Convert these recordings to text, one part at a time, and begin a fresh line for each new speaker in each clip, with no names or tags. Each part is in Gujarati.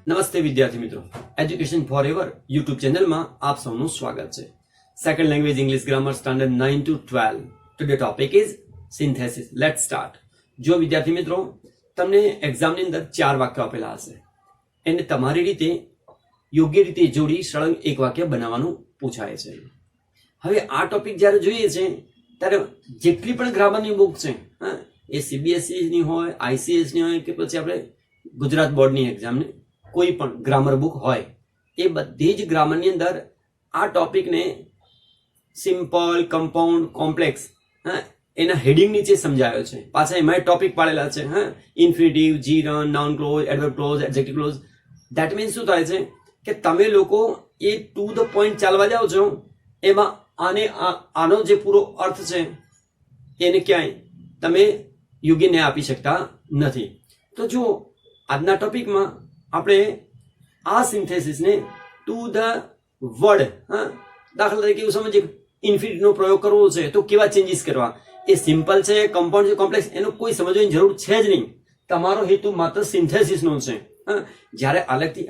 નમસ્તે વિદ્યાર્થી મિત્રો, એજ્યુકેશન ફોરએવર યુટ્યુબ ચેનલમાં આપ સૌનું સ્વાગત છે. Second language English grammar standard 9 to 12. Today topic is synthesis. Let's start. જો વિદ્યાર્થી મિત્રો, તમને એક્ઝામની અંદર 4 વાક્યો આપેલા હશે, એને તમારી રીતે યોગ્ય રીતે જોડી સળંગ એક વાક્ય બનાવવાનું પૂછાય છે. હવે આ ટોપિક જ્યારે જોઈએ છે ત્યારે જેટલી પણ ગ્રામરની બુક છે, એ સીબીએસઈની હોય, આઈસીએસની હોય કે પછી આપણે ગુજરાત બોર્ડની એક્ઝામની કોઈ પણ ગ્રામર બુક હોય, એ બધી જ ગ્રામરની અંદર આ ટોપિકને સિમ્પલ, કમ્પાઉન્ડ, કોમ્પ્લેક્સ એના હેડિંગ નીચે સમજાયો છે. પાછા એમાં ટોપિક પાડેલા છે, infinitive, gerund, noun clause, adverb clause, adjective clause. That means શું થાય છે કે તમે લોકો એ ટુ ધ પોઈન્ટ ચાલવા જાઓ છો, એમાં આનો જે પૂરો અર્થ છે એને ક્યાંય તમે યોગ્ય ન્યાય આપી શકતા નથી. તો જો આજના ટોપિકમાં આપણે આ સિન્થેસિસને ટુ ધ વર્ડ, દાખલા તરીકે એવું સમજીએ ઇન્ફિનિટનો પ્રયોગ કરવો છે તો કેવા ચેન્જીસ કરવા, એ સિમ્પલ છે, કમ્પાઉન્ડ છે, કોમ્પ્લેક્સ, એનો કોઈ સમજવાની જરૂર છે જ નહીં. તમારો હેતુ માત્ર સિન્થેસિસનો છે. જ્યારે અલગથી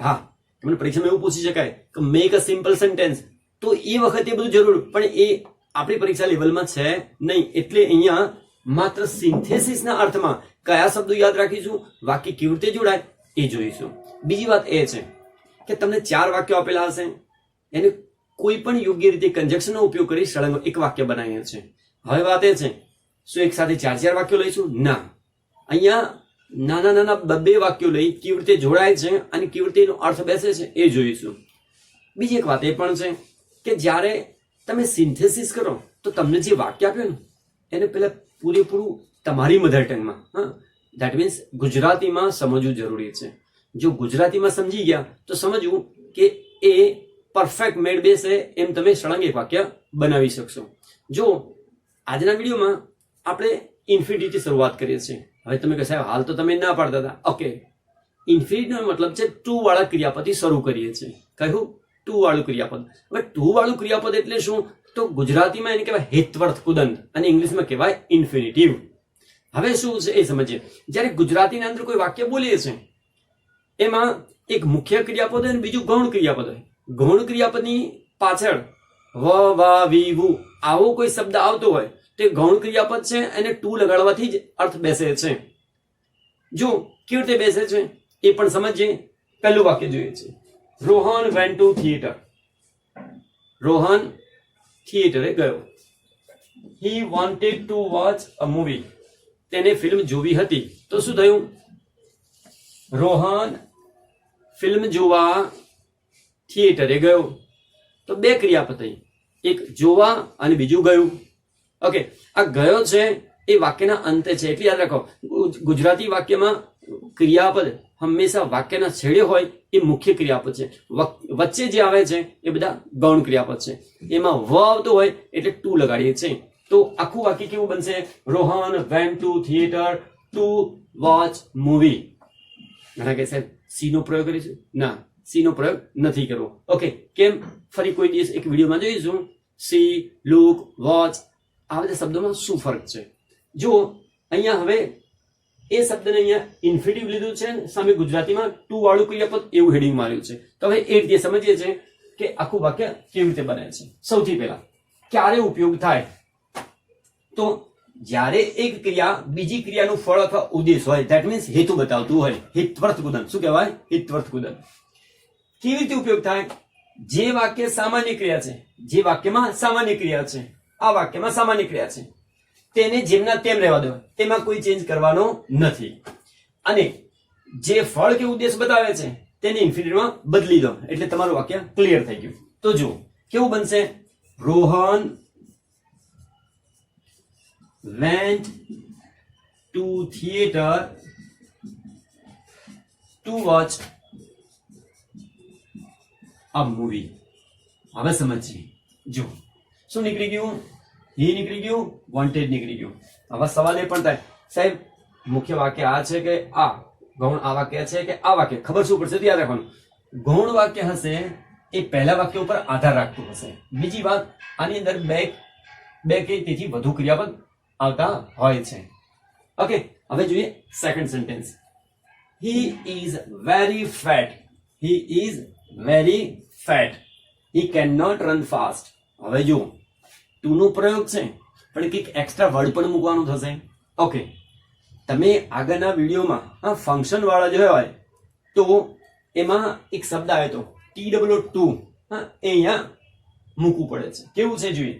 તમને પરીક્ષામાં એવું પૂછી શકાય કે મેક અ સિમ્પલ સેન્ટેન્સ, તો એ વખતે બધું જરૂર, પણ એ આપણી પરીક્ષા લેવલમાં છે નહીં. એટલે અહીંયા માત્ર સિન્થેસિસના અર્થમાં કયા શબ્દો યાદ રાખીશું, વાક્ય કેવી રીતે જોડાય એ જોઈશું. બીજી વાત એ છે કે તમને 4 વાક્યો આપેલા હશે, એને કોઈ પણ યોગ્ય રીતે કન્જક્શનનો ઉપયોગ કરી સળંગ એક વાક્ય બનાવીએ છે. હવે વાત એ છે, શું એક સાથે 4 વાક્યો લઈશું? ના, અહીંયા નાના નાના 2 વાક્યો લઈ કેવી રીતે જોડાય છે અને કેવી રીતે એનો અર્થ બેસે છે એ જોઈશું. બીજી એક વાત એ પણ છે કે જ્યારે તમે સિન્થેસિસ કરો તો તમને જે વાક્ય આપ્યું ને એને પહેલા પૂરેપૂરું તમારી મધર ટંગમાં, ધેટ મીન્સ ગુજરાતીમાં સમજવું જરૂરી છે. જો ગુજરાતીમાં સમજી ગયા તો સમજવું કે એ પરફેક્ટ મેળ બેસે એમ તમે સળંગ એક વાક્ય બનાવી શકશો. જો આજના વિડીયોમાં આપણે ઇન્ફિનિટીથી શરૂઆત કરીએ છીએ. હવે તમે કહે સાહેબ હાલ તો તમે ના પાડતા હતા. ઓકે, ઇન્ફિનિટીનો મતલબ છે ટુ વાળા ક્રિયાપદથી શરૂ કરીએ છીએ. કહ્યું ટુ વાળું ક્રિયાપદ. હવે ટુ વાળું ક્રિયાપદ એટલે શું? તો ગુજરાતીમાં એને કહેવાય હેત્વર્થ કુદંત અને ઇંગ્લિશમાં કહેવાય ઇન્ફિનિટિવ. હવે શું છે એ સમજીએ. જ્યારે ગુજરાતીના અંદર કોઈ વાક્ય બોલીએ છીએ એમાં એક મુખ્ય ક્રિયાપદ હોય અને બીજું ગૌણ ક્રિયાપદ હોય. ગૌણ ક્રિયાપદની પાછળ વ, વા, વી, વુ આવો કોઈ શબ્દ આવતો હોય તે ગૌણ ક્રિયાપદ છે, એને ટુ લગાડવાથી જ અર્થ બેસે છે. જો કેવી રીતે બેસે છે એ પણ સમજીએ. પહેલું વાક્ય જોઈએ છે, Rohan went to theatre. Rohan થિયેટરે ગયો. He wanted to watch a movie. તેને ફિલ્મ જોવી હતી. તો શું થયું? રોહન ફિલ્મ જોવા થિયેટરે ગયો. તો 2 ક્રિયાપદ થઈ, એક જોવા અને બીજું ગયું. ઓકે, આ ગયો છે એ વાક્યના અંતે છે એટલે યાદ રાખો, ગુજરાતી વાક્યમાં ક્રિયાપદ હંમેશા વાક્યના છેડે હોય એ મુખ્ય ક્રિયાપદ છે. વચ્ચે જે આવે છે એ બધા ગૌણ ક્રિયાપદ છે. એમાં વ આવતો હોય એટલે ટુ લગાડીએ છીએ. તો આખું વાક્ય કેવું બનશે? Rohan went to theatre two watch movie. ઘણા કહે સાહેબ સી નો પ્રયોગ કરીશું. ના, સી નો પ્રયોગ નથી કરવો. ઓકે, કેમ? ફરી કોઈ દિવસ એક વિડીયોમાં જોઈશું. સી, લુક, વોચ, આ બધા શબ્દોમાં શું ફરક છે. જો અહીંયા હવે એ શબ્દને અહીંયા ઇન્ફિનિટિવ લીધું છે, સામે ગુજરાતીમાં ટુ વાળું ક્રિયાપદ એવું હેડિંગ માર્યું છે. તો હવે એ રીતે સમજીએ છીએ કે આખું વાક્ય કેવી રીતે બને છે. સૌથી પહેલા ક્યારે ઉપયોગ થાય? તો જ્યારે એક ક્રિયા બીજી ક્રિયાનું ફળ અથવા ઉદ્દેશ હોય, ધેટ મીન્સ હેતુ બતાવતું હોય. હિતવર્થ કુદંત. શું કહેવાય? હિતવર્થ કુદંત. કેવી રીતે ઉપયોગ થાય? જે વાક્ય સામાન્ય ક્રિયા છે, જે વાક્યમાં સામાન્ય ક્રિયા છે, આ વાક્યમાં સામાન્ય ક્રિયા છે, તેને જેમના તેમ રહેવા દો, તેમાં કોઈ ચેન્જ કરવાનો નથી. અને જે ફળ કે ઉદ્દેશ બતાવે છે તેને ઇન્ફિનિટીમાં બદલી દો એટલે તમારું વાક્ય ક્લિયર થઈ ગયું. તો જુઓ કેવું બનશે. Rohan went to theater to watch a movie. હવે સમજીએ. જો શું નીકળી ગયું? હી નીકળી ગયું, વોન્ટેડ નીકળી ગયું. હવે સવાલ એ પણ થાય સાહેબ મુખ્ય વાક્ય આ છે કે આ ગૌણ આ વાક્ય છે કે આ વાક્ય? ખબર શું પડશે? યાદ રાખવાનું, ગૌણ વાક્ય હશે એ પહેલા વાક્ય ઉપર આધાર રાખતું હશે. બીજી વાત, આની અંદર બે કે તેથી વધુ ક્રિયાપદ આવતા હોય છે. ઓકે, હવે જોઈએ second sentence. He is very fat. he is very fat. he cannot run fast. હવે જો ટુ નો પ્રયોગ છે પણ કંઈક એક્સ્ટ્રા વર્ડ પણ મૂકવાનું થશે. ઓકે, તમે આગળના વિડીયોમાં આ ફંક્શન વાળા જો હોય તો એમાં એક શબ્દ આવ્યો હતો TW2. હા, એ અહીંયા મૂકવું પડે છે. કેવું છે જોઈએ,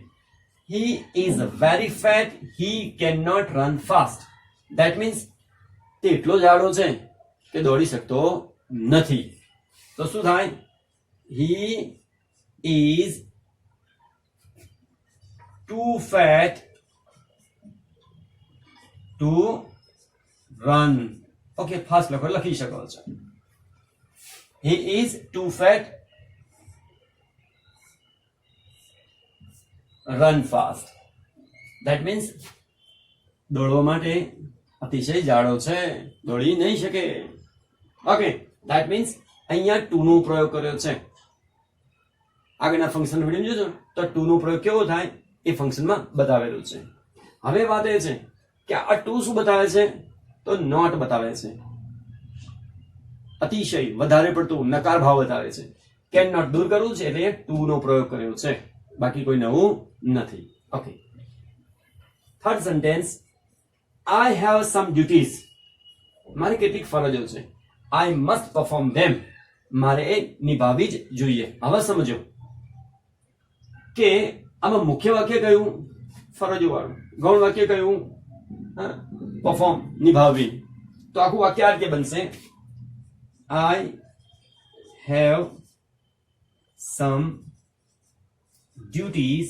he is very fat, he cannot run fast. that means તે એટલો જાડો છે કે દોડી શકતો નથી. તો શું થાય, he is too fat to run. Okay, fast લખો, લખી શકો છો. he is too fat run fast. that means દોડવા માટે અતિશય જાડો છે, દોડી નહીં શકે. ઓકે, that means અહીંયા ટુ નો પ્રયોગ કર્યો છે. આગળના ફંક્શન વિડીયો જોજો તો ટુ નો પ્રયોગ કેવો થાય એ ફંક્શનમાં બતાવેલું છે. હવે વાત એ છે કે આ ટુ શું બતાવે છે, તો નોટ બતાવે છે. અતિશય વધારે પડતું નકાર ભાવ બતાવે છે. કેન નોટ દૂર કરવું છે એટલે ટુ નો પ્રયોગ કર્યો છે, બાકી કોઈ નવું નથી. Okay, third sentence, I have some duties. મારી કેટલીક ફરજો છે. I must perform them. મારે એ નિભાવવી જ જોઈએ. હવે સમજો કે આમાં મુખ્ય વાક્ય કયું, ફરજો વાળું. ગૌણ વાક્ય કયું, પરફોર્મ, નિભાવવી. તો આખું વાક્ય આ રીતે બનશે, I have some duties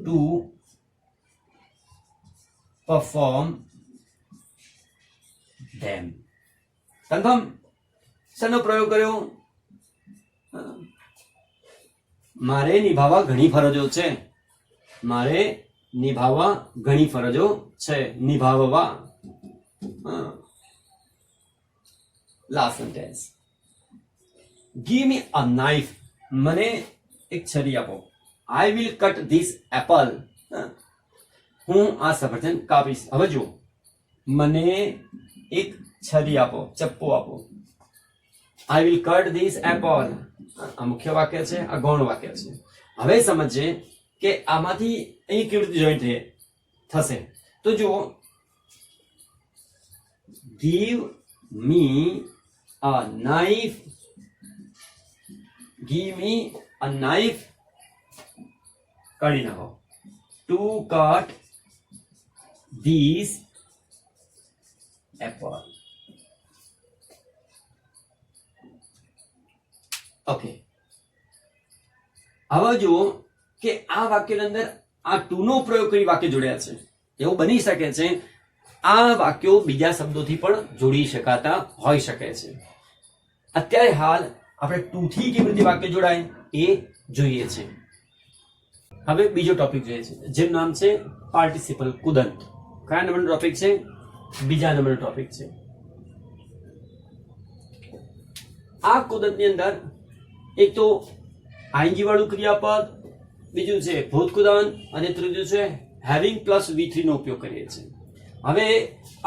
to perform them. Confirm. શેનો પ્રયોગ કર્યો, મારે નિભાવવા ઘણી ફરજો છે. મારે નિભાવવા ઘણી ફરજો છે, નિભાવવા. Last sentence, give me a knife. મને એક છરી આપો. I will cut this apple. હું આ સફરજન કાપીશ. હવે જો, મને એક છરી આપો, ચપ્પુ આપો. I will cut this apple. આ મુખ્ય વાક્ય છે, આ ગૌણ વાક્ય છે. હવે સમજે કે આમાંથી અહીં કેવી રીતે જોઈન્ટ થશે. તો જુઓ, give me a knife. give me a knife. કાઢી નાખો. to cut these apple. Okay, હવે જુઓ કે આ વાક્યની અંદર આ ટુ નો પ્રયોગ કરી વાક્ય જોડ્યા છે. એવું બની શકે છે આ વાક્યો બીજા શબ્દોથી પણ જોડી શકાતા હોઈ શકે છે. અત્યારે હાલ આપણે ટુ થી કેવી રીતે વાક્ય જોડાય એ જોઈએ છે. હવે બીજો ટોપિક જોઈએ છે જેનું નામ છે પાર્ટિસિપલ, કુદંત. કયા નંબરનો ટોપિક છે, બીજા નંબરનો ટોપિક છે. આ કુદંતની અંદર એક તો આઈએનજી વાળું ક્રિયાપદ, બીજું છે ભૂતકુદંત અને ત્રીજું છે હેવિંગ પ્લસ V3 નો ઉપયોગ કરીએ છીએ. હવે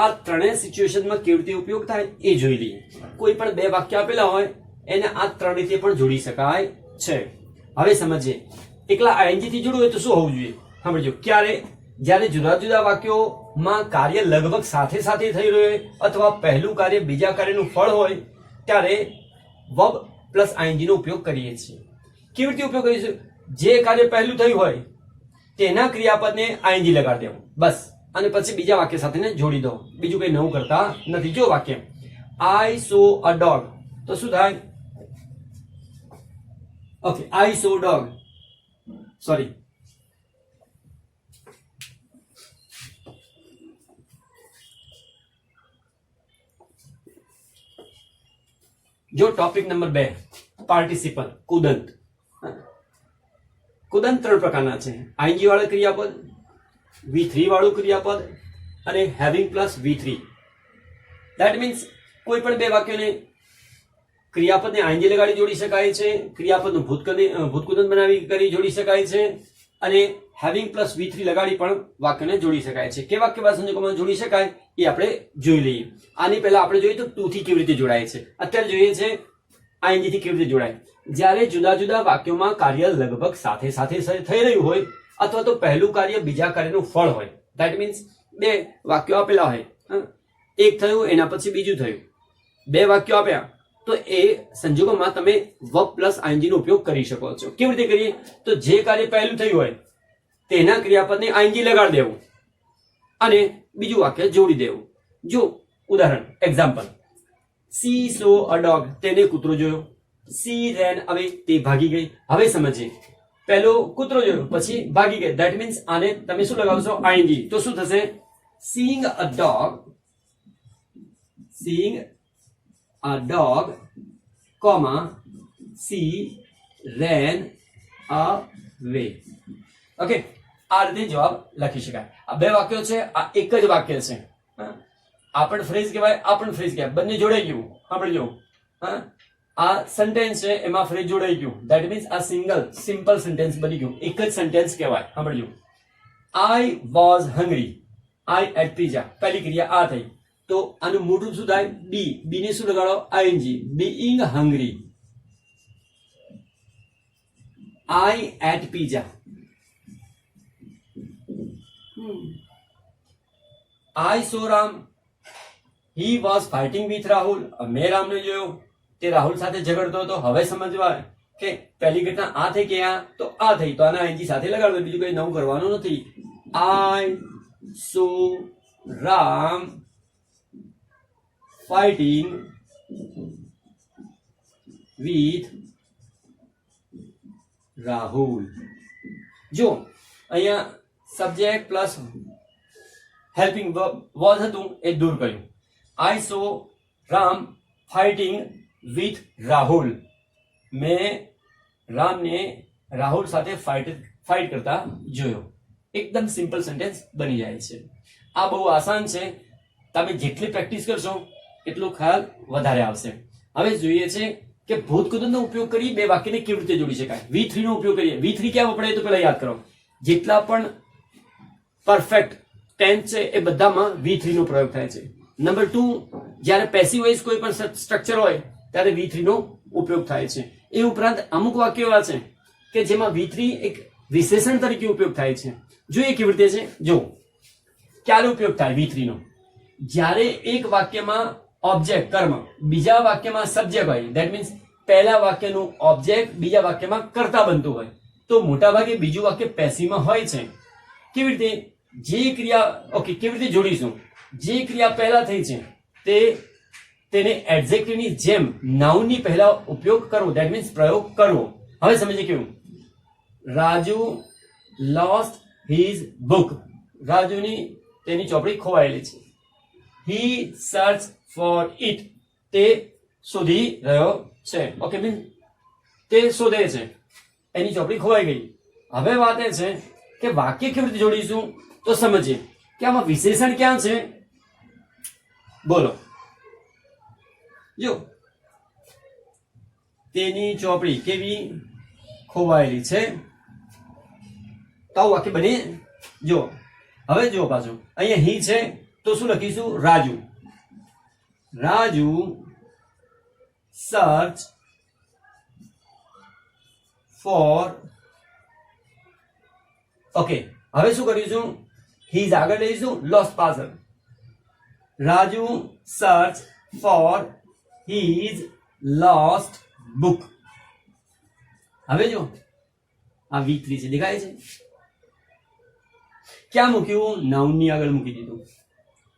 આ ત્રણેય સિચ્યુએશનમાં કેવી રીતે ઉપયોગ થાય એ જોઈ લઈએ. કોઈ પણ બે વાક્ય આપેલા હોય એને આ ત્રણ રીતે પણ જોડી શકાય છે. હવે સમજીએ, એકલા આઈએનજી થી જોડવું હોય તો શું હોવું જોઈએ, સમજો. જ્યારે જુદા જુદા વાક્યોમાં કાર્ય લગભગ સાથે સાથે થઈ રહ્યું હોય અથવા પહેલું કાર્ય બીજા કાર્યનું ફળ હોય ત્યારે વર્બ પ્લસ આઈએનજી નો ઉપયોગ કરીએ છીએ. કેવી રીતે ઉપયોગ કરીશું, જે કાર્ય પહેલું થયું હોય તેના ક્રિયાપદને આઈએનજી લગાડી દેવું બસ, અને પછી બીજા વાક્ય સાથે જોડી દો. બીજું કઈ નવું કરતા નથી. જો વાક્ય આઈ સો અ ડોગ, તો શું થાય, ઓકે, આઈ સો ડોગ, સોરી, જો ટોપિક નંબર 2 પાર્ટિસિપલ, કુદંત. કુદંત ત્રણ પ્રકારના છે, આઈએનજી વાળું ક્રિયાપદ, V3 વાળું ક્રિયાપદ અને having plus V3. That means કોઈ પણ બે વાક્યોને ક્રિયાપદને આઈએનજી લગાડી જોડી શકાય છે, ક્રિયાપદનું ભૂતકુદંત બનાવી કરી જોડી શકાય છે, અને હેવિંગ પ્લસ V3 લગાડી પણ વાક્યને જોડી શકાય છે. કેવા કેવા સંજોગોમાં જોડી શકાય એ આપણે જોઈ લઈએ. આની પહેલા આપણે જોઈએ તો ટુ થી કેવી રીતે જોડાય છે. અત્યારે જોઈએ છે આઈએનજી થી કેવી રીતે જોડાય. જ્યારે જુદા જુદા વાક્યોમાં કાર્ય લગભગ સાથે સાથે થઈ રહ્યું હોય અથવા તો પહેલું કાર્ય બીજા કાર્યનું ફળ હોય, ધેટ મીન્સ બે વાક્યો આપેલા હોય, એક થયું એના પછી બીજું થયું, બે વાક્યો આપ્યા, તો એ સંજોગોમાં તમે વર્બ પ્લસ આઈએનજી નો ઉપયોગ કરી શકો છો. કેવી રીતે કરીએ? તો જે કાર્ય પહેલું થયું હોય તેના ક્રિયાપદને આઈએનજી લગાડી દેવું અને બીજું વાક્ય જોડી દેવું. જો ઉદાહરણ example, C so a dog, તેને કૂતરો જોયો. સી રેન અવે, તે ભાગી ગઈ. હવે સમજીએ, પહેલો કૂતરો જોયો પછી ભાગી ગઈ, ધેટ મીન્સ આને તમે શું લગાવશો? આઈએનજી. તો શું થશે? seeing a dog, comma, she ran away. Okay, આ રીતે જવાબ લખી શકાય. આ બે વાક્યો છે, આ એક જ વાક્ય છે. આ પણ ફ્રેઝ કહેવાય, આ પણ ફ્રેઝ કહેવાય, બંને જોડાઈ ગયું. સાંભળી લો, આ સેન્ટેન્સ છે એમાં ફ્રેઝ જોડાઈ ગયું, ધેટ મીન્સ આ સિમ્પલ સેન્ટેન્સ બની ગયું, એક જ સેન્ટેન્સ કહેવાય. સાંભળી લો, I was hungry, I ate pizza, પહેલી ક્રિયા આ થઈ, તો આનું મોટું શું થાય? બી. બી ને શું લગાડો? ING. being hungry, I ate pizza. I saw Ram, he was fighting with Rahul. મેં રામને જોયો, તે રાહુલ સાથે ઝઘડતો હતો. હવે સમજવા કે પહેલી ઘટના આ થઈ કે આ, તો આ થઈ, તો આના આઈએનજી સાથે લગાડો, બીજું કઈ નવું કરવાનું નથી. I saw Ram fighting with Rahul. જો અહીંયા subject plus helping verb was હતું એ દૂર કર્યું. I saw Ram fighting with Rahul. મેં રામને રાહુલ સાથે ફાઇટ કરતા જોયો. એકદમ સિમ્પલ સેન્ટેન્સ બની જાય છે. આ બહુ આસાન છે, તમે જેટલી પ્રેક્ટિસ કરશો એટલો ખ્યાલ વધારે આવશે. હવે જોઈએ છે કે ભૂતકૃતનો ઉપયોગ કરી બે વાક્યને કેવી રીતે જોડી શકાય. V3 નો ઉપયોગ કરીએ. V3 ક્યાં વપરાય તો પહેલા યાદ કરો. જેટલા પણ પરફેક્ટ ટેન્સ છે એ બધામાં V3 નો પ્રયોગ થાય છે. નંબર 2, જ્યારે પેસિવ વોઇસ કોઈ પણ સ્ટ્રક્ચર હોય ત્યારે V3 નો ઉપયોગ થાય છે. એ ઉપરાંત અમુક વાક્યો એવા છે કે જેમાં V3 એક વિશેષણ તરીકે ઉપયોગ થાય છે. જોઈએ કેવી રીતે છે. જો ક્યારે ઉપયોગ થાય V3 નો? જ્યારે એક વાક્યમાં ઓબ્જેક્ટ કર્મ બીજા વાક્યમાં સબ્જેક્ટ હોય, ધેટ મીન્સ પહેલા વાક્યનું ઓબ્જેક્ટ બીજા વાક્યમાં કર્તા બનતું હોય, તો મોટાભાગે બીજું વાક્ય પેસિવમાં હોય છે. કેવી રીતે? જે ક્રિયા, ઓકે, કેવી રીતે જોડીશું? જે ક્રિયા પહેલા થઈ છે તેને એડજેક્ટિવની જેમ નાઉનની પહેલા ઉપયોગ કરવો, ધેટ મીન્સ પ્રયોગ કરવો. હવે સમજીએ કેવું. રાજુ લોસ્ટ હિઝ બુક, રાજુની તેની ચોપડી ખોવાયેલી છે. he searched for it, તે શોધી રહ્યો છે. ઓકે, મીન તે શોધે છે, એની ચોપડી ખોવાઈ ગઈ. હવે વાત એ છે કે વાક્ય કેવી રીતે જોડીશું? તો સમજીએ કે આમાં વિશેષણ ક્યાં છે. બોલો, જો તેની ચોપડી કેવી? ખોવાયેલી છે. તો આવું વાક્ય બને. જો હવે જો પાછું અહીંયા હી છે તો શું લખીશું? Raju. Raju search for, okay, હવે શું કરીશું? હી આગળ લઈશું, લોસ્ટ પાછળ. Raju search for his lost book. હવે જો આ V3 છે, દેખાય છે? ક્યાં મૂક્યું? નાઉનની આગળ મૂકી દીધું.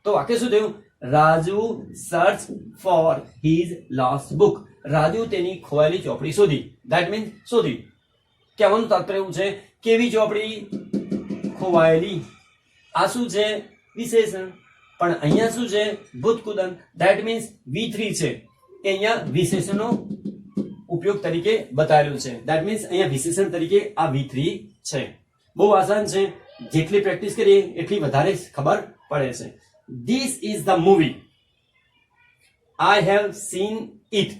તો વાક્ય શું થયું? Raju search for his lost book. Raju તેની ખોવાયેલી ચોપડી શોધી. ધેટ મીન્સ શોધી. કહેવાનું તાત્પર્ય એવું છે, કેવી ચોપડી? ખોવાયેલી. આ શું છે? વિશેષણ. પણ અહીંયા શું છે? ભૂતકૃદંત. ધેટ મીન્સ V3 છે એ અહીંયા વિશેષણનો ઉપયોગ તરીકે બતાવેલું છે. ધેટ મીન્સ અહીંયા વિશેષણ તરીકે આ V3 છે. બહુ આસાન છે, જેટલી પ્રેક્ટિસ કરીએ એટલી વધારે ખબર પડે છે. This is the movie. I have seen it.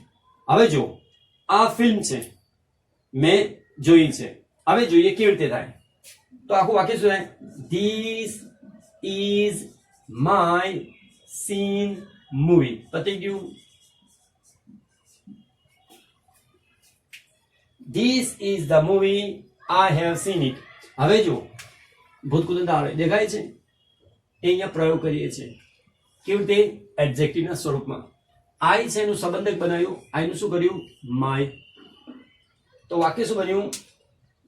હવે જો આ ફિલ્મ છે, મેં જોઈ છે. હવે જોઈએ કેવી રીતે થાય. તો આખું વાક્ય શું થાય? This is my scene movie. પતી ગયું. This is the movie I have seen it. હવે જો ભૂતકૃત દેખાય છે, એ અહીંયા પ્રયોગ કરીએ છીએ. કેવી રીતે? એડજેક્ટિવના સ્વરૂપમાં. આઈ છે એનું સંબંધક બનાવ્યું, આઈનું શું કર્યું? માય. તો વાક્ય શું બન્યું?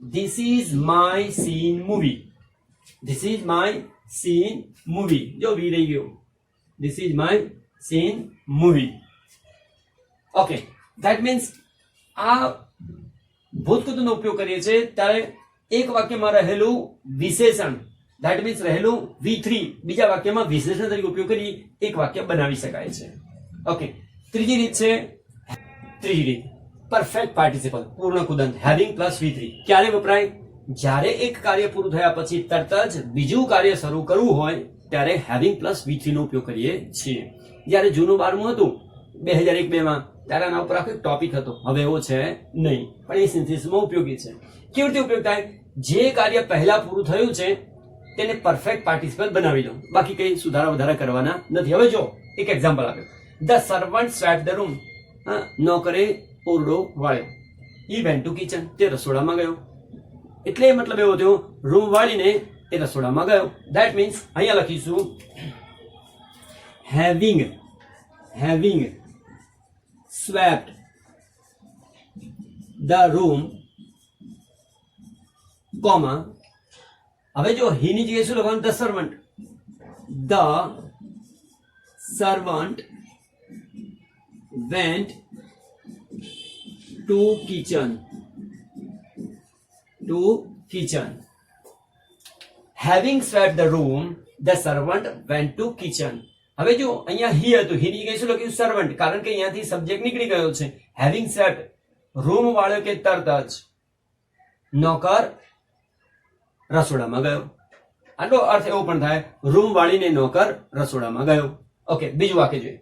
This is my scene movie. This is my scene movie. જો વી રહી ગયો. This is my scene movie. Okay, that means આ ભૂતકૃતનો ઉપયોગ કરીએ છીએ ત્યારે એક વાક્યમાં રહેલું વિશેષણ, ધેટ મીન્સ રહેલું V3 બીજા વાક્યમાં વિશેષણ તરીકે ઉપયોગ કરી એક વાક્ય બનાવી શકાય છે. ઓકે, ત્રીજી રીત પરફેક્ટ પાર્ટિસિપલ પૂર્ણ કુદંત હેવિંગ પ્લસ V3 ક્યારે વપરાય? જ્યારે એક કાર્ય પૂરું થયા પછી તરત જ બીજું કાર્ય શરૂ કરવું હોય ત્યારે હેવિંગ પ્લસ V3 નો ઉપયોગ કરીએ છીએ. જ્યારે જૂનું 12મું હતું 2001-2 માં ત્યારે આના ઉપર આખો ટોપિક હતો, હવે એવો છે નહીં, પણ એ સિન્થેસિસમાં ઉપયોગી છે. કેવી રીતે ઉપયોગ થાય? જે કાર્ય પહેલા પૂરું થયું છે તેને પરફેક્ટ પાર્ટિસિપલ બનાવી લો, બાકી કઈ સુધારા વધારા કરવાના નથી. હવે જો એક એક્ઝામ્પલ આપ્યો. The servant swept the room. નોકરે ઓરડો વાળ્યો. He went to kitchen. તે રસોડામાં ગયો. એટલે મતલબ એવો થયો રૂમ વાળીને એ રસોડામાં ગયો. ધેટ મીન્સ અહીંયા લખીશું having swept the room comma. હવે જો હી ની જગ્યાએ શું લખવાનું? The servant vent to kitchen. Having swept the room, the servant went to kitchen. હવે જો અહીંયા હી હતું, હી ની જગ્યાએ શું લખ્યું? સર્વન્ટ, કારણ કે અહીંયાથી સબ્જેક્ટ નીકળી ગયો છે. હેવિંગ સ્વેપ્ટ રૂમ વાળ્યો કે તરત જ નોકર રસોડામાં ગયો. આટલો અર્થ એવો પણ થાય રૂમ વાળીને નોકર રસોડામાં ગયો. ઓકે, બીજું વાક્ય જોઈએ.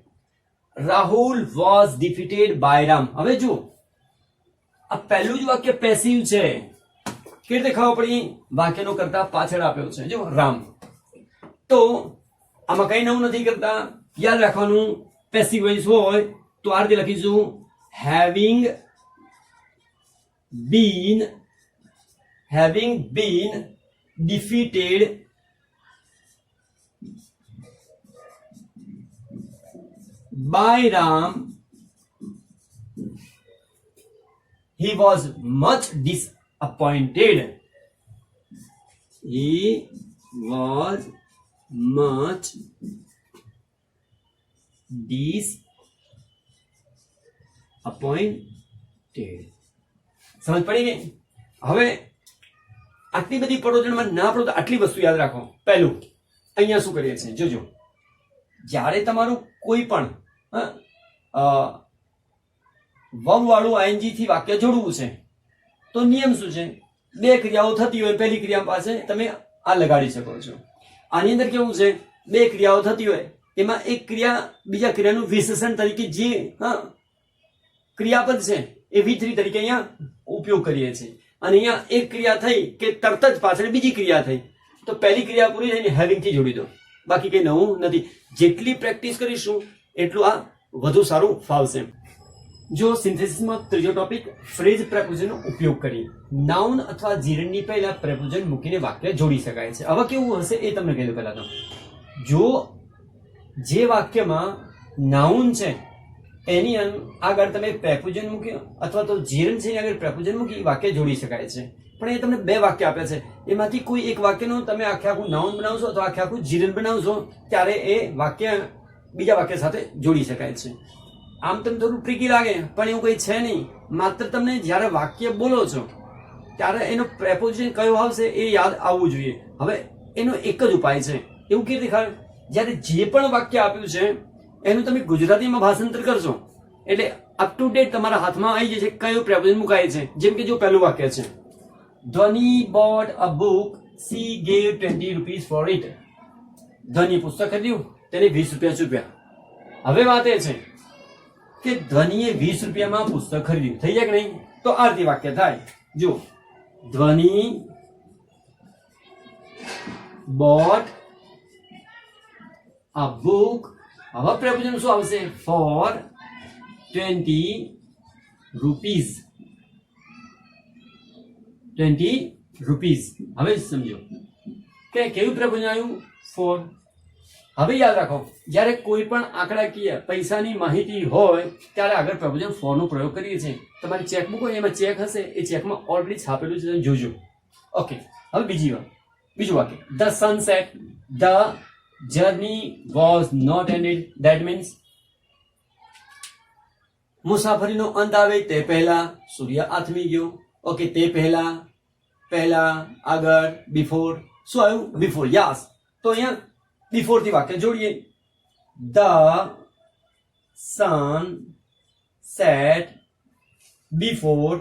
Rahul was defeated by Ram. હવે જો આ પહેલું જ વાક્ય પેસિવ છે. કેવી રીતે ખબર પડી? વાક્યનો કરતા પાછળ આપ્યો છે જો રામ. તો આમાં કઈ નવું નથી કરતા, યાદ રાખવાનું. પેસિવ વોઇસ હોય તો આ રીતે લખીશું having been defeated by Ram, he was much disappointed. He was much disappointed. સમજ પડી ગઈ? હવે આટલી બધી પરોજણમાં ના પડો તો આટલી વસ્તુ યાદ રાખો. પહેલું અહીંયા શું કરીએ છીએ જોજો, જ્યારે તમારું કોઈ પણ વવ વાળું આઈએનજી થી વાક્ય જોડવું છે તો નિયમ શું છે? બે ક્રિયાઓ થતી હોય, પહેલી ક્રિયા પાસે તમે આ લગાડી શકો છો. આની અંદર કેવું છે? બે ક્રિયાઓ થતી હોય, એમાં એક ક્રિયા બીજા ક્રિયાનું વિશેષણ તરીકે જે ક્રિયાપદ છે એ V3 તરીકે અહીંયા ઉપયોગ કરીએ છીએ. અને અહીંયા એક ક્રિયા થઈ કે તરત જ પાછળ બીજી ક્રિયા થઈ, તો પહેલી ક્રિયા પૂરી થઈને હેવિંગ થી જોડી દો, બાકી કઈ નવું નથી. જેટલી પ્રેક્ટિસ કરીશું એટલું આ વધુ સારું ફાવશે. જો સિન્થેસિસમાં ત્રીજો ટોપિક ફ્રેઝ પ્રેપોઝિશનનો ઉપયોગ કરી નાઉન અથવા જીરણની પહેલા પ્રેપોઝિશન મૂકીને વાક્ય જોડી શકાય છે. હવે કેવું હશે એ તમને કહી દઉં. પહેલા તો જો જે વાક્યમાં નાઉન છે એની આગળ તમે પ્રેપોઝિશન મૂક્યો અથવા તો જીરણ છે એની આગળ પ્રેપોઝિશન મૂકી વાક્ય જોડી શકાય છે. પણ એ તમને બે વાક્ય આપ્યા છે, એમાંથી કોઈ એક વાક્યનું તમે આખે આખું નાઉન બનાવશો અથવા આખે આખું જીરણ બનાવશો ત્યારે એ વાક્ય બીજા વાક્ય સાથે જોડી શકાય છે. આમ તમને થોડું ટ્રિકી લાગે પણ એવું કઈ છે નહીં. માત્ર તમને જ્યારે વાક્ય બોલો છો ત્યારે એનો પ્રેપોઝિશન કયો આવશે એ યાદ આવવું જોઈએ. હવે એનો એક જ ઉપાય છે. એવું કેવી રીતે ખબર? જ્યારે જે પણ વાક્ય આપ્યું છે એનું તમે ગુજરાતીમાં ભાષાંતર કરશો એટલે અપ ટુ ડેટ તમારા હાથમાં આવી જશે કયું પ્રેપોઝિશન મુકાય છે. જેમ કે જો પહેલું વાક્ય છે ધ્વની bought a book, she gave 20 rupees for it. ધ્વની પુસ્તક ખરીદ્યું, તેને 20 રૂપિયા ચૂક્યા. હવે વાત એ છે કે ધ્વનીએ 20 રૂપિયામાં પુસ્તક ખરીદ્યું. થઈ જાય કે નહીં? તો આ રીતે વાક્ય થાય. જો ધ્વની bought a book. હવે પ્રપોઝિશન શું આવશે? for 20 rupees. 20 rupees. હવે સમજો કે કેવું પ્રપોઝિશન આવ્યું? for. હવે યાદ રાખો, જ્યારે કોઈ પણ આંકડાકીય પૈસાની માહિતી હોય ત્યારે આગળ પ્રપોઝિશન for નો પ્રયોગ કરીએ છીએ. તમારી ચેકબુક હોય એમાં ચેક હશે, એ ચેકમાં ઓલરેડી છાપેલું છે, જોજો. ઓકે, હવે બીજું વાક્ય. The sunset, the journey was not ended. That means મુસાફરીનો અંત આવે તે પહેલા સૂર્ય આથમી ગયો. ઓકે, તે પહેલા આગળ બિફોર શું આવ્યું? બિફોર. યસ. તો અહીંયા બિફોર થી વાક્ય જોડીએ. The sun set before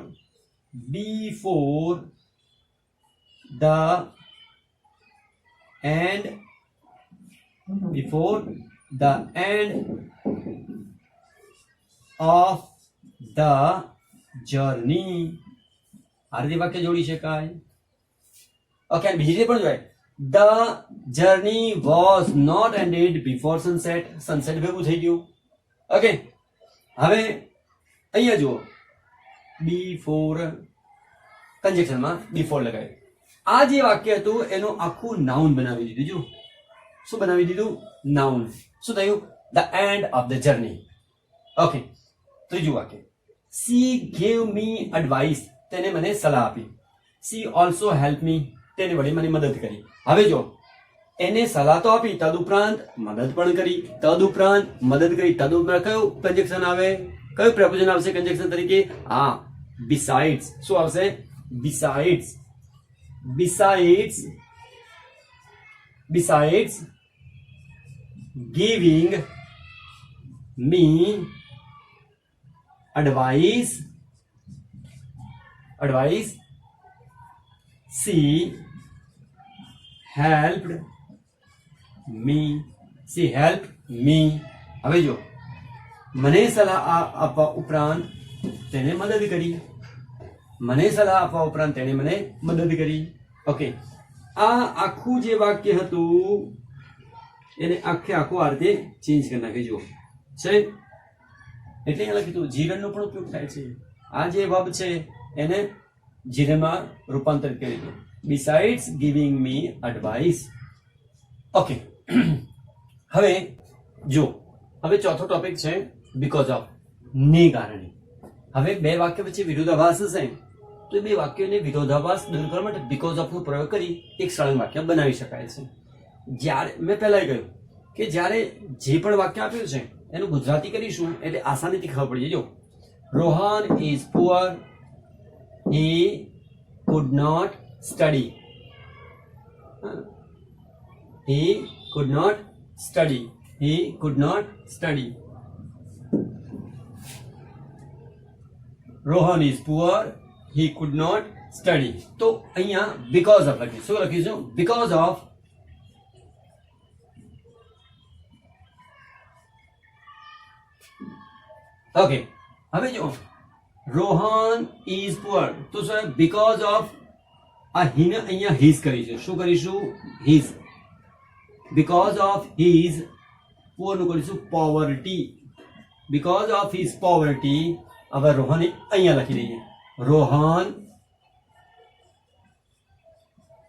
the end of the journey. આ રીતે વાક્ય જોડી શકાય. ઓકે, અને બીજી રીતે પણ જોડાય. The journey was not ended before sunset. Sunset ભેગું થઈ ગયું. ઓકે, હવે અહીંયા જુઓ, before કન્જેક્શનમાં before લગાવ્યું. આ જે વાક્ય હતું એનું આખું નાઉન બનાવી દીધું. જો શું બનાવી દીધું? નાઉન. શું થયું? The end of the journey. Okay, ત્રીજું વાક્ય. She gave me advice. તેને મને સલાહ આપી. She also helped me. તેને વળી મને મદદ કરી. હવે જો એને સલાહ તો આપી, તદુપરાંત મદદ પણ કરી. તદુપરાંત કયું કન્જેક્શન આવે? કયું પ્રપોઝિશન આવશે કન્જેક્શન તરીકે? હા, besides. શું આવશે? besides giving me advice, she helped me. હવે જો મને સલાહ આપવા ઉપરાંત તેને મદદ કરી. મને મદદ કરી. ઓકે, આ આખું જે વાક્ય હતું એને આખું આ રીતે ચેન્જ કરી નાખે. જો છે એટલે અહીંયા લખ્યું હતું જીરણનો પણ ઉપયોગ થાય છે. આ જે વર્બ છે એને જીરણમાં રૂપાંતરિત કરી દો. besides giving me advice. Okay, હવે ચોથો ટોપિક છે because of. ને કારણે. હવે બે વાક્ય વચ્ચે વિરોધાભાસ હશે તો બે વાક્યોને વિરોધાભાસ દૂર કરવા માટે because of નો પ્રયોગ કરી એક સળંગ વાક્ય બનાવી શકાય છે. જ્યારે મેં પહેલા કહ્યું કે જ્યારે જે પણ વાક્ય આપ્યું છે એનું ગુજરાતી કરીશું એટલે આસાનીથી ખબર પડી જાય. જો Rohan is poor, he could not study. He could not study. Rohan is poor, he could not study. તો અહીંયા because of લખીશું. શું લખીશું? because of. ઓકે, હવે જો રોહન ઇઝ પુઅર તો સર because of આ હીને અહીંયા હિઝ કરીશું. શું કરીશું? His. because of his poor નું કરીશું poverty. because of his poverty. હવે રોહન અહીંયા લખી દઈએ. Rohan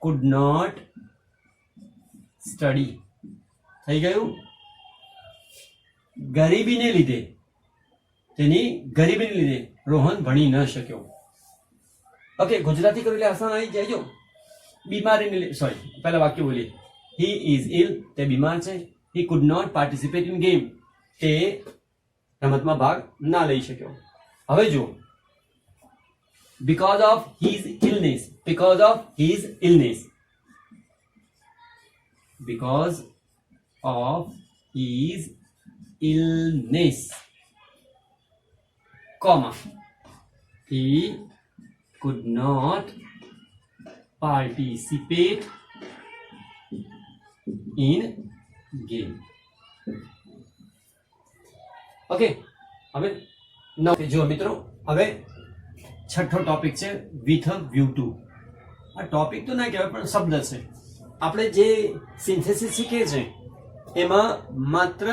could not study. થઈ ગયું? ગરીબીને લીધે રોહન ભણી ન શક્યો. ઓકે, ગુજરાતી કરું એટલે આસાન આવી જાય. જો બીમારીને સોરી પહેલા વાક્ય બોલીએ. he is ill. તે બીમાર છે. he could not participate in game. તે રમતમાં ભાગ ના લઈ શક્યો. હવે જો because of his illness. comma, he could not participate in game. Okay, હવે જો મિત્રો હવે છઠ્ઠો ટોપિક છે with a view to. આ ટોપિક તો ના કહેવાય પણ શબ્દ છે. આપણે જે સિન્થેસિસ શીખીએ છીએ એમાં માત્ર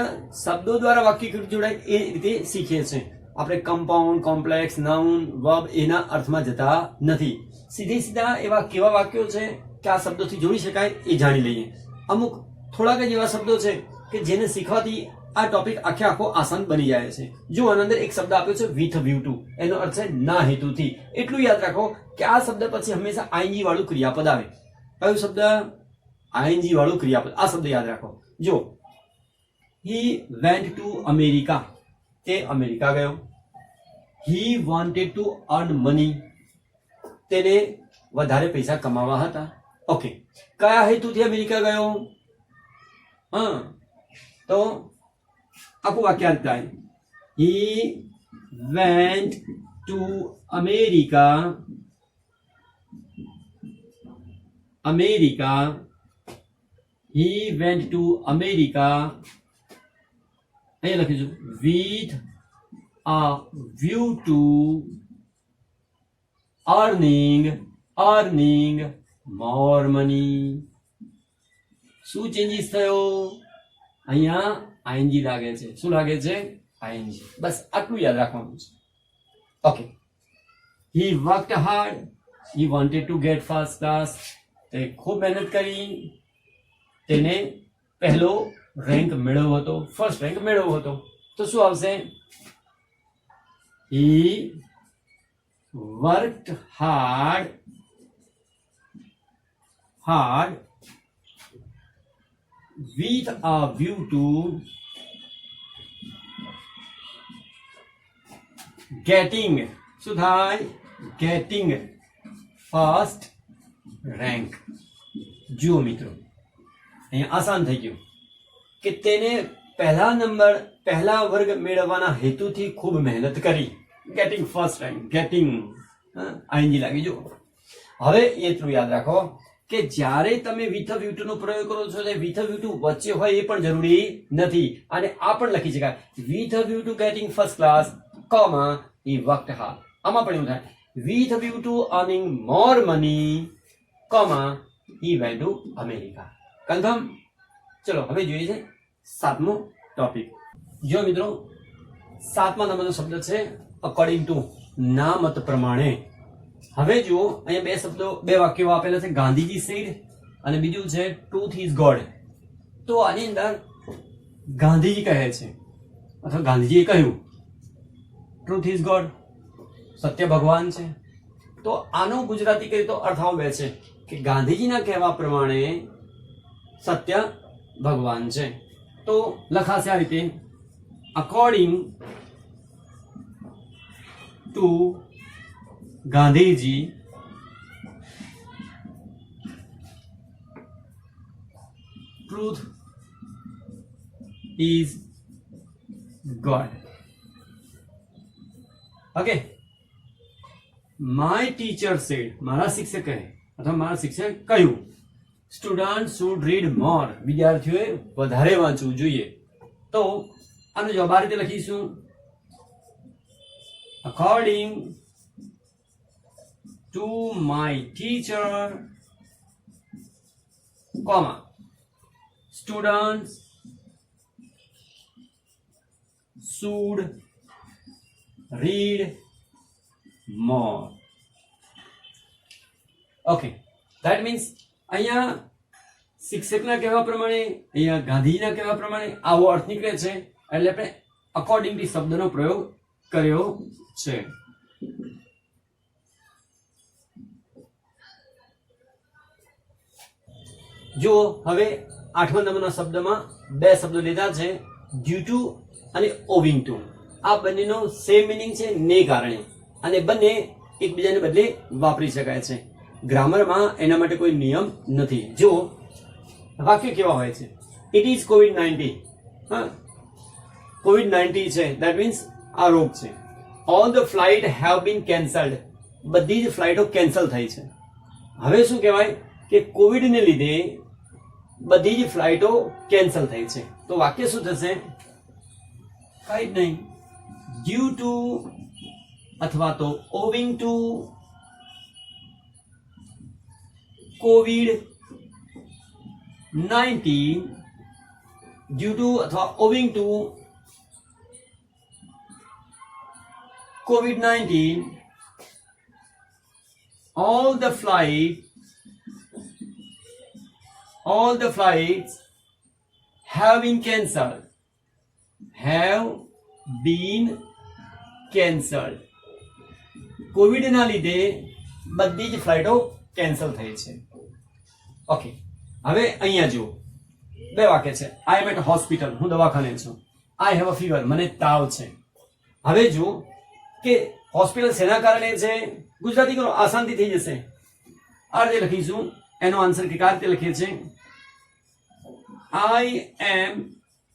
શબ્દો દ્વારા વાક્ય જોડાય એ રીતે શીખીએ છીએ. આપણે કમ્પાઉન્ડ, કોમ્પ્લેક્સ, નાઉન, વર્બ એના અર્થમાં જતા નથી. સીધા એવા કેવા વાક્યો છે કે આ શબ્દોથી જોડી શકાય એ જાણી લઈએ. અમુક થોડાક જ એવા શબ્દો છે કે જેને શીખવાથી આ ટોપિક આખો આસાન બની જાય છે. જો આના અંદર એક શબ્દ આપ્યો છે વિથ વ્યૂ ટુ, એનો અર્થ છે ના હેતુથી. એટલું યાદ રાખો કે આ શબ્દ પછી હંમેશા આઈએનજી વાળું ક્રિયાપદ આવે. કયું શબ્દ? આઈએનજી વાળું ક્રિયાપદ. આ શબ્દ યાદ રાખો. જો હી વેન્ટ ટુ અમેરિકા, તે અમેરિકા ગયો. He wanted to earn money, તેને વધારે પૈસા કમાવા હતા. ઓકે, કયા હેતુથી અમેરિકા ગયો? હા, તો આખું વાક્ય થાય. હી went two America, he went to America, અહીંયા લખીશું with a view to earning more money. શું ચેન્જીસ થયો? અહીંયા આઈએનજી લાગે છે. શું લાગે છે? આઈએનજી. બસ આટલું યાદ રાખવાનું છે. Okay, he worked hard, he wanted to get first class, તે ખૂબ મહેનત કરી, તેને પહેલો રેન્ક મેળવ્યો હતો, ફર્સ્ટ રેન્ક મેળવ્યો હતો. તો શું આવશે? he worked hard with a view to getting, શું થાય? getting first rank. જુઓ મિત્રો, અહીંયા આસાન થઈ ગયું કે તેને પહેલા વર્ગ મેળવવાના હેતુથી ખૂબ મહેનત કરી. Getting first rank, getting I N G લાગી. જો હવે એટલું યાદ રાખો કે જ્યારે તમે વિથ વ્યૂ ટુ નો પ્રયોગ કરો છો તે વિથ વ્યૂ ટુ વચ્ચે હોય એ પણ જરૂરી નથી. અને આ પણ લખી શકાય with view to getting first class, comma he worked hard. આમાં પણ એવું થાય with view to earning more money, comma he went to America. Confirm? ચલો હવે જોઈએ છે સાતમો ટોપિક. જો મિત્રો, સાતમા નંબરનો શબ્દ છે અકોર્ડિંગ ટુ, ના મત પ્રમાણે. હવે જુઓ, અહીંયા બે વાક્યો આપેલા છે. ગાંધીજી સેડ અને બીજું છે ટ્રુથ ઇઝ ગોડ. તો આની અંદર ગાંધીજી કહે છે અથવા ગાંધીજીએ કહ્યું ટ્રુથ ઇઝ ગોડ, સત્ય ભગવાન છે. તો આનો ગુજરાતી કરીએ તો અર્થ આવો બે છે કે ગાંધીજીના કહેવા પ્રમાણે સત્ય ભગવાન છે. તો લખાશે આ રીતે according to Gandhiji truth is God. Okay, my teacher said, મારા શિક્ષકે અથવા મારા શિક્ષકે કહ્યું સ્ટુડન્ટ શુડ રીડ મોર, વિદ્યાર્થીઓએ વધારે વાંચવું જોઈએ. તો આનો જવાબ આ રીતે લખીશું according to my teacher, comma students should read more. Okay, that means અહીંયા શિક્ષકના કહેવા પ્રમાણે, અહીંયા ગાંધીજીના કહેવા પ્રમાણે આવો અર્થ નીકળે છે. એટલે આપણે અકોર્ડિંગ ટુ શબ્દનો પ્રયોગ કર્યો છે. જો હવે આઠમા નંબરના શબ્દમાં બે શબ્દો લીધા છે, ડ્યુ ટુ અને ઓવિંગ ટુ. આ બંનેનો સેમ મિનિંગ છે, ને કારણે, અને બંને એકબીજાને બદલે વાપરી શકાય છે. ગ્રામરમાં એના માટે કોઈ નિયમ નથી. જો વાક્ય કેવા હોય છે, ઇટ ઇઝ COVID-19. હા, COVID-19 છે, દેટ મીન્સ આ રોગ છે. All the flight have been cancelled, બધી જ ફ્લાઇટો કેન્સલ થઈ છે. હવે શું કહેવાય કે કોવિડને લીધે બધી જ ફ્લાઇટો કેન્સલ થઈ છે. તો વાક્ય શું થશે? કઈ જ નહીં. ડ્યુ ટુ અથવા તો owing two COVID-19 due to અથવા owing to COVID-19 all the flights have been cancelled. Covid ના લીધે બધી જ ફ્લાઇટો કેન્સલ થઈ છે. ઓકે, હવે અહીંયા જુઓ, બે વાક્ય છે. આઈ એમ એટ હોસ્પિટલ, હું દવાખાને છું. આઈ હેવ અ ફીવર, મને તાવ છે. હવે જુઓ કે હોસ્પિટલ શેના કારણે છે, ગુજરાતી કરો આસાનથી થઈ જશે. આ રીતે લખીશું, એનો આન્સર કે આ રીતે લખીએ છીએ, I am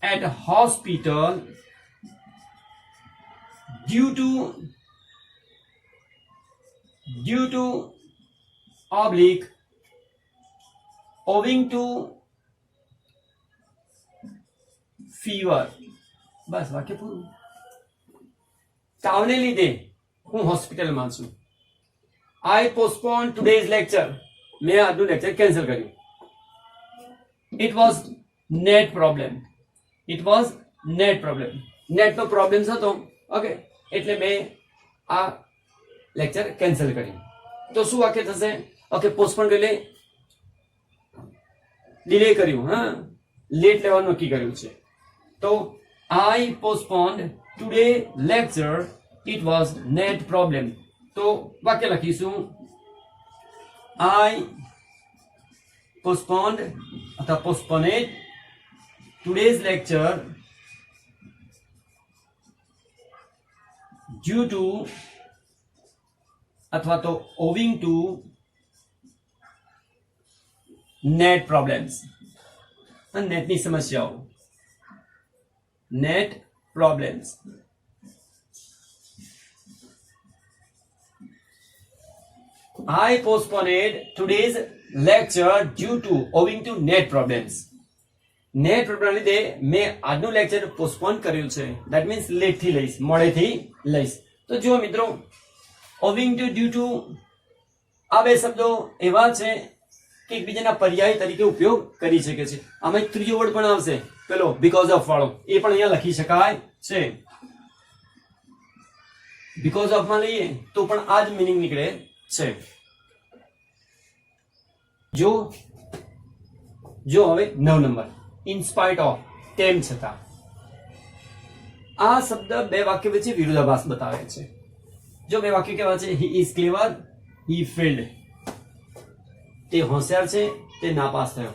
at hospital due to oblique owing to fever. બસ વાક્ય પૂરું. તાવને લીધે હું હોસ્પિટલમાં છું. I postponed today's lecture. મેં આજનું લેક્ચર કેન્સલ કર્યું. It was net problem. નેટનો પ્રોબ્લેમ હતો. ઓકે, એટલે મેં આ લેક્ચર કેન્સલ કર્યું. તો શું વાક્ય થશે? ઓકે, પોસ્ટપોન એટલે ડિલે કર્યું, હા, લેટ લેવાનું નક્કી કર્યું છે. તો I postponed today lecture. It was net problem. તો વાક્ય લખીશું, I postponed અથવા postponed today's lecture due to અથવા તો owing to net problems. નેટની સમસ્યાઓ, net problems. I postponed today's lecture due to owing to net problems. Net problem લીધે મેં આજનું લેક્ચર પોસ્ટપોન કર્યું છે. ધેટ મીન્સ લેટ થી લઈશ, મોડેથી લઈશ. તો જુઓ મિત્રો, ઓવિંગ ટુ, ડ્યુ ટુ, આ બે શબ્દો એવા છે કે એકબીજાના પર્યાય તરીકે ઉપયોગ કરી શકે છે. આમાં એક ત્રીજો વર્ડ પણ આવશે, પેલો બીકોઝ ઓફ વાળો, એ પણ અહીંયા લખી શકાય છે. બીકોઝ ઓફ માં લઈએ તો પણ આ જ મિનિંગ નીકળે છે. જો હવે 9 નંબર, ઇન સ્પાઇટ ઓફ, તેમ છતાં. આ શબ્દ બે વાક્ય વચ્ચે વિરોધાભાસ બતાવે છે. જો બે વાક્ય કેવા છે, he is clever, he failed. તે હોશિયાર છે, તે નાપાસ થયો.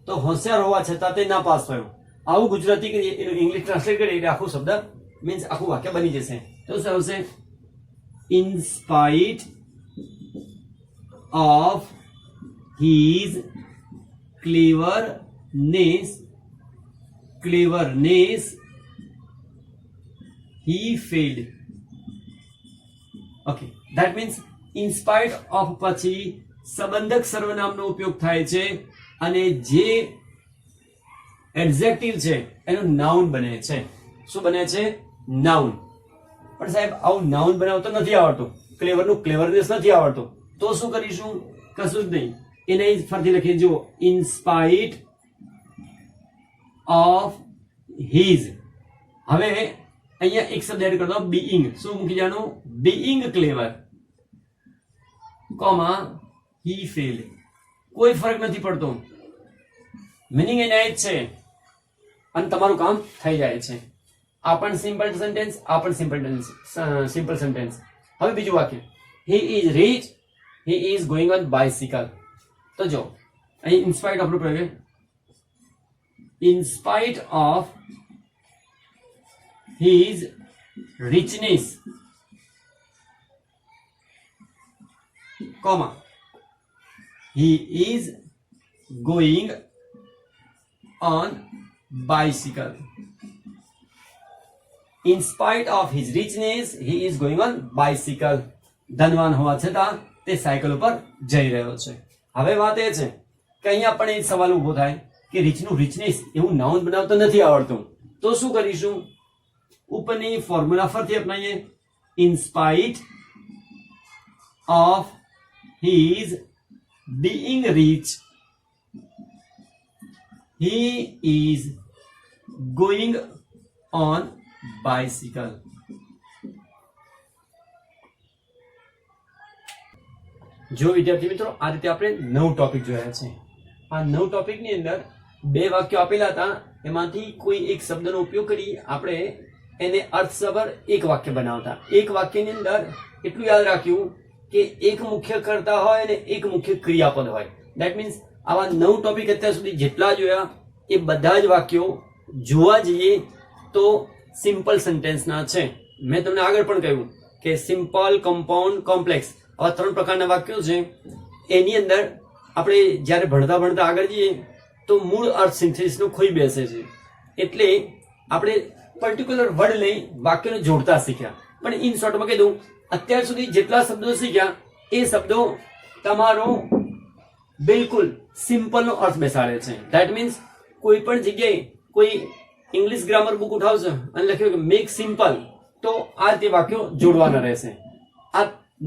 તો હોશિયાર હોવા છતાં તે નાપાસ થયો. આવું ગુજરાતી કરીએ, એનું ઇંગ્લિશ ટ્રાન્સલેટ કરીએ એટલે આખું શબ્દ મીન્સ આખું વાક્ય બની જશે. તો શું આવશે? In spite of his cleverness he failed. Okay, that means in spite of પછી સંબંધક સર્વનામનો ઉપયોગ થાય છે અને જે એડજેક્ટિવ છે એનું નાઉન બને છે. શું બને છે? નાઉન. પણ સાહેબ આવું નાઉન બનાવતો નથી આવડતું, ક્લેવરનું ક્લેવરનેસ નથી આવડતું, તો શું કરીશું? કશું જ નહીં, એને ફરીથી લખીએ. જુઓ, ઇન સ્પાઇટ ઓફ હીઝ. હવે અહીંયા એક શબ્દ એડ કરી દો, બીઈંગ. શું મૂકી જવાનું? બીઈંગ ક્લેવર, કોમા હી ફેલ્ડ. કોઈ ફરક નથી પડતો, મિનિંગ એના જ છે અને તમારું કામ થઈ જાય છે. આ પણ સિમ્પલ સેન્ટેન્સ, આ પણ સિમ્પલ સેન્ટેન્સ. હવે બીજું વાક્ય, he is rich, he is going on bicycle. તો જો અહીં ઇન સ્પાઇટ ઓફ નો પ્રયોગ, in spite of his richness, comma, he is going on bicycle. In spite of his richness, he is going on bicycle. ધનવાન હોવા છતાં તે સાયકલ ઉપર જઈ રહ્યો છે. હવે વાત એ છે કે અહીંયા પણ એક સવાલ ઉભો થાય કે રીચનું રીચનેસ એવું નાઉન બનાવતો નથી આવડતું, તો શું કરીશું? ઉપરની ફોર્મ્યુલા ફરીથી અપનાવીએ. In spite of his being rich, he is going on bicycle. જો વિદ્યાર્થી મિત્રો આ રીતે આપણે 9 ટોપિક જોયા છે. આ 9 ટોપિકની અંદર 2 વાક્યો આપેલા હતા, એમાંથી કોઈ એક શબ્દનો ઉપયોગ કરી આપણે એને અર્થસભર એક વાક્ય બનાવતા. એક વાક્યની અંદર એટલું યાદ રાખ્યું કે એક મુખ્ય કર્તા હોય અને એક મુખ્ય ક્રિયાપદ હોય. ધેટ મીન્સ આવા 9 ટોપિક અત્યાર સુધી જેટલા જોયા એ બધા જ વાક્યો જોવા જઈએ તો સિમ્પલ સેન્ટેન્સના છે. મેં તમને આગળ પણ કહ્યું કે સિમ્પલ, કમ્પાઉન્ડ, કોમ્પ્લેક્સ આવા 3 પ્રકારના વાક્યો છે. એની અંદર આપણે જ્યારે ભણતા આગળ જઈએ તો મૂળ અર્થ સિન્થેસિસનો ખોઈ બેસે છે. એટલે આપણે પર્ટિક્યુલર વર્ડ લઈ વાક્યને જોડતા શીખ્યા. પણ ઇન શોર્ટમાં કહી દઉં, અત્યાર સુધી જેટલા શબ્દો શીખ્યા એ શબ્દો તમારો બિલકુલ સિમ્પલનો અર્થ બેસાડે છે. ધેટ મીન્સ કોઈ પણ જગ્યાએ કોઈ ઇંગ્લિશ ગ્રામર બુક ઉઠાવશે અને લખ્યું કે મેક સિમ્પલ, તો આ રીતે વાક્યો જોડવાના રહેશે. આ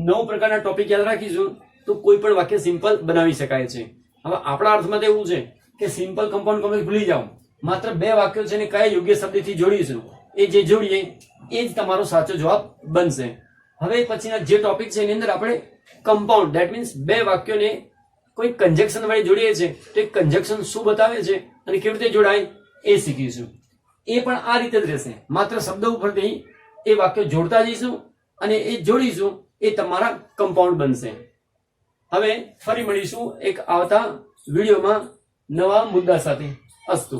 9 પ્રકારના ટોપિક યાદ રાખીશું તો કોઈ પણ વાક્ય સિમ્પલ બનાવી શકાય છે. હવે આપણા અર્થમાં તો એવું છે કે સિમ્પલ, કમ્પાઉન્ડ, કોમ્પ્લેક્સ ભૂલી જાઓ. માત્ર 2 વાક્યો છે ને કયા યોગ્ય શબ્દથી જોડીશું એ જે જોડીએ એ જ તમારો સાચો જવાબ બનશે. હવે પછીના જે ટોપિક છે એની અંદર આપણે કમ્પાઉન્ડ, ધેટ મીન્સ 2 વાક્યોને કોઈ કન્જક્શન વડે જોડીએ છીએ તો એ કન્જક્શન શું બતાવે છે અને કેવી રીતે જોડાય એ શીખીશું. એ પણ આ રીતે જ રહેશે. માત્ર શબ્દ ઉપરથી એ વાક્યો જોડતા જઈશું અને એ જોડીશું, એ તમારા કમ્પાઉન્ડ બનશે. હવે ફરી મળીશું એક આવતા વિડીયોમાં નવા મુદ્દા સાથે. અસ્તુ.